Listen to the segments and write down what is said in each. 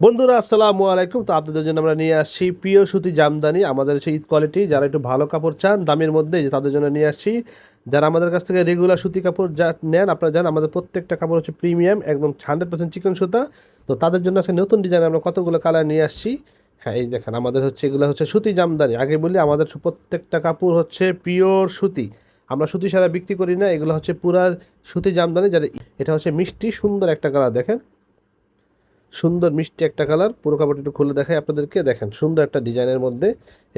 বন্ধুরা আসসালামু আলাইকুম। তো আপনাদের জন্য আমরা নিয়ে আসছি পিওর সুতি জামদানি। আমাদের হচ্ছে ঈদ কোয়ালিটি, যারা একটু ভালো কাপড় চান দামের মধ্যে, যে তাদের জন্য নিয়ে আসছি। যারা আমাদের কাছ থেকে রেগুলার সুতি কাপড় যা নেন, আপনারা জানেন আমাদের প্রত্যেকটা কাপড় হচ্ছে প্রিমিয়াম, একদম 100% চিকন সুতা। তো তাদের জন্য আছে নতুন ডিজাইন, আমরা কতগুলো কালার নিয়ে আসছি। হ্যাঁ, এই দেখেন আমাদের হচ্ছে এগুলো হচ্ছে সুতি জামদানি। আগে বলি, আমাদের প্রত্যেকটা কাপড় হচ্ছে পিওর সুতি। আমরা সুতি সারা বিক্রি করি না, এগুলো হচ্ছে পুরা সুতি জামদানি। যারা এটা হচ্ছে মিষ্টি সুন্দর একটা কালার, দেখেন সুন্দর মিষ্টি একটা কালার। পুরো কাপড়টা একটু খুলে দেখাই আপনাদেরকে। দেখেন সুন্দর একটা ডিজাইনের মধ্যে,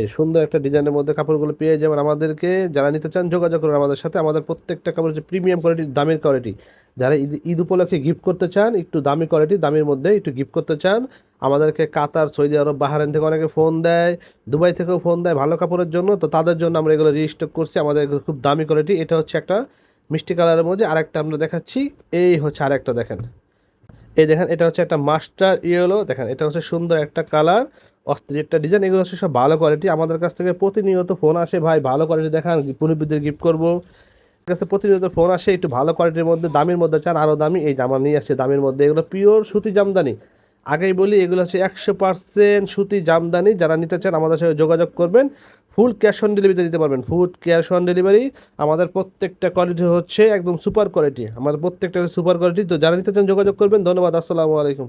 এই সুন্দর একটা ডিজাইনের মধ্যে কাপড়গুলো পেয়ে যাবেন আমাদেরকে। যারা নিতে চান যোগাযোগ করুন আমাদের সাথে। আমাদের প্রত্যেকটা কাপড় হচ্ছে প্রিমিয়াম কোয়ালিটি, দামের কোয়ালিটি। যারা ঈদ ঈদ উপলক্ষে গিফট করতে চান, একটু দামি কোয়ালিটি, দামের মধ্যে একটু গিফট করতে চান, আমাদেরকে কাতার, সৌদি আরব, বাহারাইন থেকে অনেকে ফোন দেয়, দুবাই থেকেও ফোন দেয় ভালো কাপড়ের জন্য। তো তাদের জন্য আমরা এগুলো রিস্টক করছি। আমাদের এগুলো খুব দামি কোয়ালিটি। এটা হচ্ছে একটা মিষ্টি কালারের মধ্যে। আরেকটা আমরা দেখাচ্ছি, এই হচ্ছে আরেকটা, দেখেন এই দেখেন, এটা হচ্ছে একটা মাস্টার ইয়েলো। দেখেন এটা হচ্ছে সুন্দর একটা কালার, অস্থির একটা ডিজাইন। এগুলো হচ্ছে সব ভালো কোয়ালিটি। আমাদের কাছ থেকে প্রতিনিয়ত ফোন আসে, ভাই ভালো কোয়ালিটি দেখান, পুনর্বিদের গিফট করবো। কাছে প্রতিনিয়ত ফোন আসে, একটু ভালো কোয়ালিটির মধ্যে, দামের মধ্যে চান আরও দামি, এই জামা নিয়ে আসছে দামের মধ্যে। এগুলো পিওর সুতি জামদানি। আগেই বলি, এগুলো হচ্ছে 100% সুতি জামদানি। যারা নিতে চান আমাদের সাথে যোগাযোগ করবেন। ফুল ক্যাশ অন ডেলিভারিতে দিতে পারবেন, ফুল ক্যাশ অন ডেলিভারি। আমাদের প্রত্যেকটা কোয়ালিটি হচ্ছে একদম সুপার কোয়ালিটি, আমাদের প্রত্যেকটা সুপার কোয়ালিটি। তো যারা নিতে চান যোগাযোগ করবেন। ধন্যবাদ, আসসালামু আলাইকুম।